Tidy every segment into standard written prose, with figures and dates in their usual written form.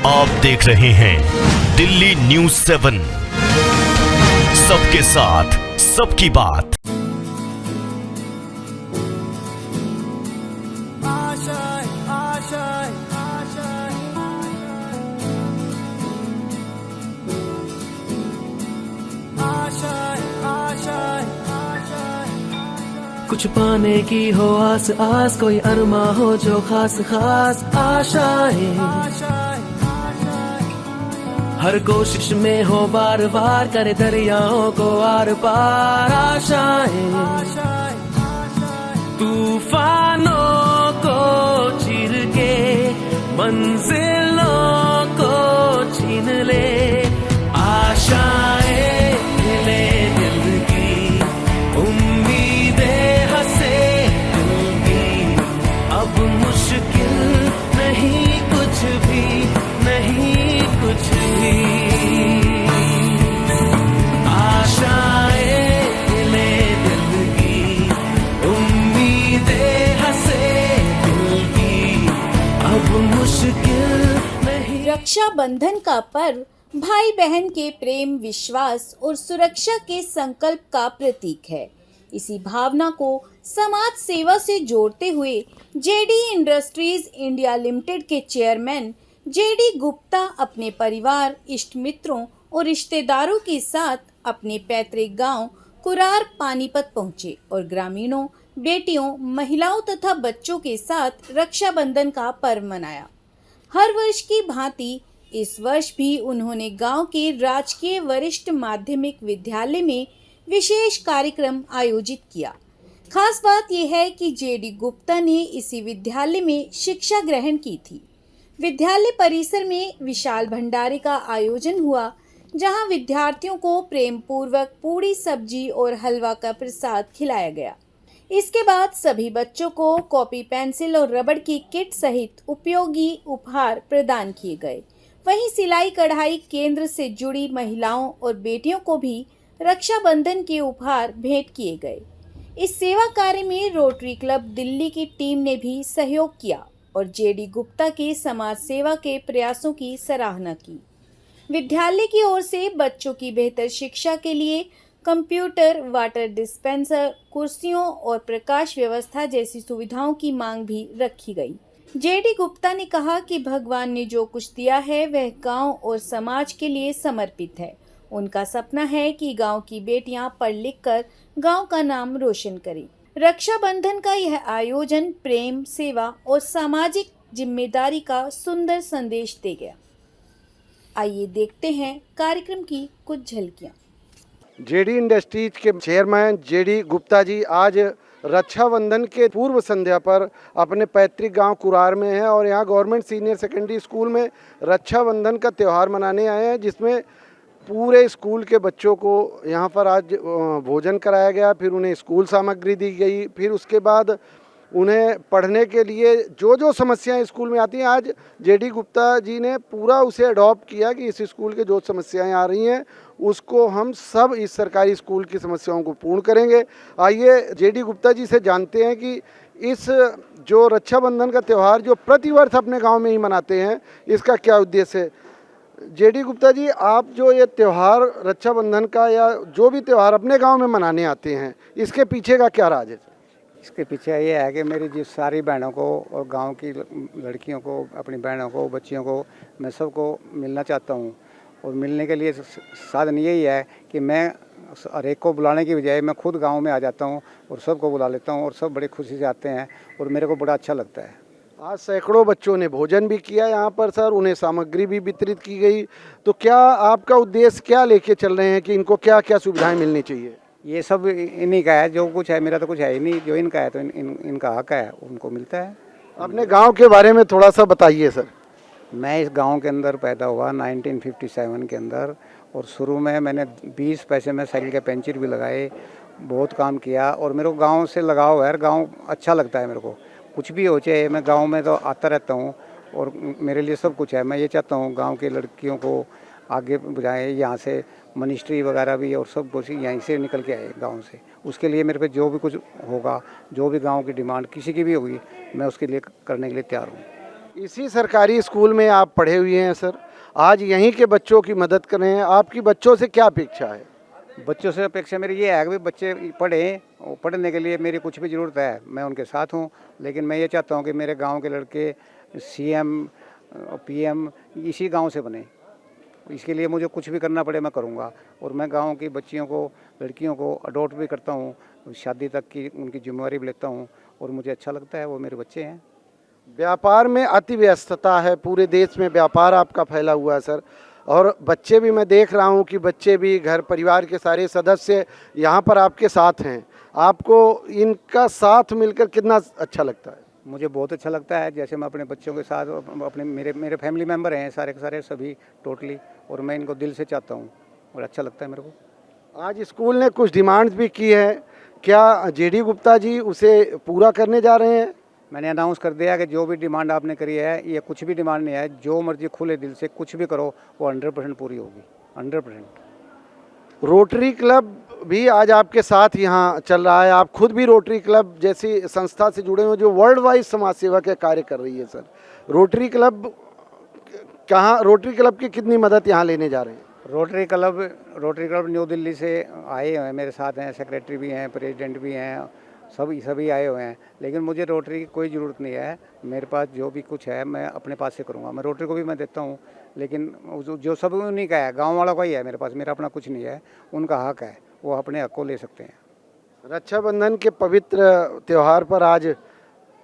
आप देख रहे हैं दिल्ली न्यूज़ 7, सबके साथ सबकी बात। कुछ पाने की हो आस आस, कोई अरमा हो जो खास खास आशाएं, हर कोशिश में हो बार बार, करे दरियाओं को आर पार आशाएं, तूफानों को चीर के मंजिलों को छीन ले, आशाएं ले दिल की, उम्मीदें हंसे दिल की, अब मुश्किल नहीं कुछ भी, नहीं कुछ भी, आशाएं ले दिल की, उम्मीदें हंसे दिल की, अब मुश्किल नहीं। रक्षाबंधन का पर्व भाई बहन के प्रेम, विश्वास और सुरक्षा के संकल्प का प्रतीक है। इसी भावना को समाज सेवा से जोड़ते हुए जेडी इंडस्ट्रीज इंडिया लिमिटेड के चेयरमैन जेडी गुप्ता अपने परिवार, इष्ट मित्रों और रिश्तेदारों के साथ अपने पैतृक गांव कुरार पानीपत पहुंचे और ग्रामीणों, बेटियों, महिलाओं तथा बच्चों के साथ रक्षाबंधन का पर्व मनाया। हर वर्ष की भांति इस वर्ष भी उन्होंने गांव के राजकीय वरिष्ठ माध्यमिक विद्यालय में विशेष कार्यक्रम आयोजित किया। खास बात यह है कि जेडी गुप्ता ने इसी विद्यालय में शिक्षा ग्रहण की थी। विद्यालय परिसर में विशाल भंडारे का आयोजन हुआ, जहां विद्यार्थियों को प्रेम पूर्वक पूड़ी, सब्जी और हलवा का प्रसाद खिलाया गया। इसके बाद सभी बच्चों को कॉपी, पेंसिल और रबड़ की किट सहित उपयोगी उपहार प्रदान किए गए। वहीं सिलाई कढ़ाई केंद्र से जुड़ी महिलाओं और बेटियों को भी रक्षाबंधन के उपहार भेंट किए गए। इस सेवा कार्य में रोटरी क्लब दिल्ली की टीम ने भी सहयोग किया और जेडी गुप्ता के समाज सेवा के प्रयासों की सराहना की। विद्यालय की ओर से बच्चों की बेहतर शिक्षा के लिए कंप्यूटर, वाटर डिस्पेंसर, कुर्सियों और प्रकाश व्यवस्था जैसी सुविधाओं की मांग भी रखी गई। जेडी गुप्ता ने कहा कि भगवान ने जो कुछ दिया है वह गांव और समाज के लिए समर्पित है। उनका सपना है कि गांव की बेटियां पढ़ लिख कर गांव का नाम रोशन करें। रक्षाबंधन का यह आयोजन प्रेम, सेवा और सामाजिक जिम्मेदारी का सुंदर संदेश दे गया। आइए देखते हैं कार्यक्रम की कुछ झलकियां। जेडी इंडस्ट्रीज के चेयरमैन जेडी गुप्ता जी आज रक्षाबंधन के पूर्व संध्या पर अपने पैतृक गांव कुरार में हैं और यहां गवर्नमेंट सीनियर सेकेंडरी स्कूल में रक्षाबंधन का त्यौहार मनाने आए हैं, जिसमें पूरे स्कूल के बच्चों को यहां पर आज भोजन कराया गया, फिर उन्हें स्कूल सामग्री दी गई, फिर उसके बाद उन्हें पढ़ने के लिए जो जो समस्याएं स्कूल में आती हैं, आज जेडी गुप्ता जी ने पूरा उसे अडॉप्ट किया कि इस स्कूल के जो समस्याएं आ रही हैं उसको हम सब इस सरकारी स्कूल की समस्याओं को पूर्ण करेंगे। आइए जेडी गुप्ता जी से जानते हैं कि इस जो रक्षाबंधन का त्यौहार जो प्रतिवर्ष अपने गांव में ही मनाते हैं, इसका क्या उद्देश्य है। जेडी गुप्ता जी, आप जो ये त्यौहार रक्षाबंधन का या जो भी त्यौहार अपने गाँव में मनाने आते हैं, इसके पीछे का क्या राज है। इसके पीछे ये है कि मेरी जिस सारी बहनों को और गांव की लड़कियों को, अपनी बहनों को, बच्चियों को, मैं सबको मिलना चाहता हूं। और मिलने के लिए साधन यही है कि मैं हर एक को बुलाने की बजाय मैं खुद गांव में आ जाता हूं और सबको बुला लेता हूं और सब बड़ी खुशी से आते हैं और मेरे को बड़ा अच्छा लगता है। आज सैकड़ों बच्चों ने भोजन भी किया यहाँ पर सर, उन्हें सामग्री भी वितरित की गई। तो क्या आपका उद्देश्य क्या लेके चल रहे हैं कि इनको क्या क्या सुविधाएँ मिलनी चाहिए। ये सब इन्हीं का है, जो कुछ है मेरा तो कुछ है ही नहीं, जो इनका है तो इनका हक है, उनको मिलता है। अपने गांव के बारे में थोड़ा सा बताइए सर। मैं इस गांव के अंदर पैदा हुआ 1957 के अंदर, और शुरू में मैंने 20 पैसे में साइकिल के पेंचर भी लगाए, बहुत काम किया और मेरे को गांव से लगाव है। गांव अच्छा लगता है मेरे को, कुछ भी हो चाहे मैं गांव में तो आता रहता हूं और मेरे लिए सब कुछ है। मैं ये चाहता हूं गांव की लड़कियों को आगे बढ़ाएं, यहाँ से मिनिस्ट्री वगैरह भी और सब कुछ यहीं से निकल के आए गांव से। उसके लिए मेरे पे जो भी कुछ होगा, जो भी गांव की डिमांड किसी की भी होगी, मैं उसके लिए करने के लिए तैयार हूँ। इसी सरकारी स्कूल में आप पढ़े हुए हैं सर, आज यहीं के बच्चों की मदद कर रहे हैं, आपकी बच्चों से क्या अपेक्षा है? बच्चों से अपेक्षा मेरी ये है कि बच्चे पढ़ें और पढ़ने के लिए मेरी कुछ भी ज़रूरत है मैं उनके साथ हूँ, लेकिन मैं ये चाहता हूँ कि मेरे गांव के लड़के सीएम पीएम इसी गांव से बने। इसके लिए मुझे कुछ भी करना पड़े मैं करूँगा, और मैं गांव की बच्चियों को लड़कियों को अडॉप्ट भी करता हूँ, शादी तक की उनकी जिम्मेवारी भी लेता हूँ, और मुझे अच्छा लगता है, वो मेरे बच्चे हैं। व्यापार में अति व्यस्तता है, पूरे देश में व्यापार आपका फैला हुआ है सर, और बच्चे भी मैं देख रहा हूँ कि बच्चे भी घर परिवार के सारे सदस्य यहाँ पर आपके साथ हैं, आपको इनका साथ मिलकर कितना अच्छा लगता है? मुझे बहुत अच्छा लगता है, जैसे मैं अपने बच्चों के साथ अपने मेरे फैमिली मेम्बर हैं सारे के सारे सभी टोटली, और मैं इनको दिल से चाहता हूँ और अच्छा लगता है मेरे को। आज स्कूल ने कुछ डिमांड्स भी की है, क्या जेडी गुप्ता जी उसे पूरा करने जा रहे हैं? मैंने अनाउंस कर दिया कि जो भी डिमांड आपने करी है, ये कुछ भी डिमांड नहीं है, जो मर्जी खुले दिल से कुछ भी करो वो 100% पूरी होगी, 100%। रोटरी क्लब भी आज आपके साथ यहाँ चल रहा है, आप खुद भी रोटरी क्लब जैसी संस्था से जुड़े हुए जो वर्ल्ड वाइड समाज सेवा के कार्य कर रही है sir, rotary club rotary club की कितनी मदद यहाँ लेने जा रहे हैं? रोटरी क्लब न्यू दिल्ली से आए हुए हैं, मेरे साथ हैं, सेक्रेटरी भी हैं, प्रेसिडेंट भी हैं, सभी आए हुए हैं, लेकिन मुझे रोटरी की कोई ज़रूरत नहीं है। मेरे पास जो भी कुछ है मैं अपने पास से करूँगा, मैं रोटरी को भी मैं देता हूँ, लेकिन जो सब उन्हीं का है, गांव वालों का ही है मेरे पास, मेरा अपना कुछ नहीं है, उनका हक है, वो अपने हक को ले सकते हैं। रक्षाबंधन के पवित्र त्यौहार पर आज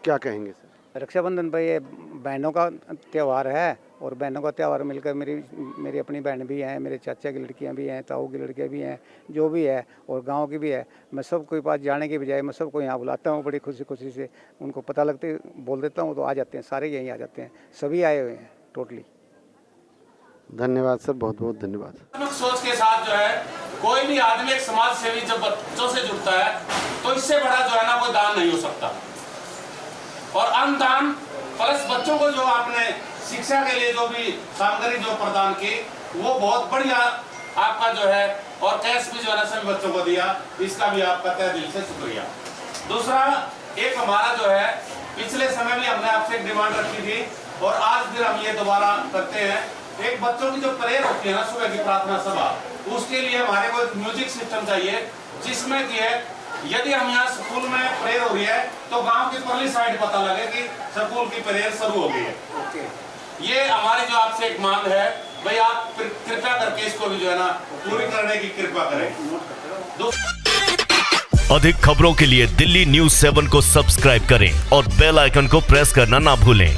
क्या कहेंगे सर? रक्षाबंधन पर ये बहनों का त्यौहार है, और बहनों का त्यौहार मिलकर मेरी अपनी बहन भी हैं, मेरे चाचा की लड़कियां भी हैं, ताऊ की लड़कियां भी हैं, जो भी है, और गांव की भी है। मैं सबको पास जाने के बजाय मैं सबको यहाँ बुलाता हूँ, बड़ी खुशी से उनको पता लगते बोल देता हूँ तो आ जाते हैं, सारे यहीं आ जाते हैं, सभी आए हुए हैं टोटली। धन्यवाद सर, बहुत बहुत धन्यवाद। सोच के साथ जो है कोई भी आदमी एक समाज सेवी जब बच्चों से जुड़ता है तो इससे बड़ा जो है ना कोई दान नहीं हो सकता। और अन्नदान प्लस बच्चों को जो आपने शिक्षा के लिए जो भी सामग्री जो प्रदान की वो बहुत बढ़िया आपका जो है, और कैश भी जो है ना सभी बच्चों को दिया, इसका भी आपका तहे दिल से शुक्रिया। दूसरा, एक हमारा जो है पिछले समय में हमने आपसे एक डिमांड रखी थी और आज फिर हम ये दोबारा करते हैं, एक बच्चों की जो प्रेयर होती है ना सुबह की प्रार्थना सभा, उसके लिए हमारे को एक म्यूजिक सिस्टम चाहिए, जिसमें कि है यदि हम यहाँ स्कूल में प्रेयर हो रही है तो गांव की परली साइड पता लगे कि स्कूल की प्रेयर शुरू हो गई है। ये हमारी जो आपसे एक मांग है, भाई आप कृपया करके इसको भी जो है ना पूरी करने की कृपा करें। अधिक खबरों के लिए दिल्ली न्यूज़ 7 को सब्सक्राइब करें और बेल आइकन को प्रेस करना ना भूलें।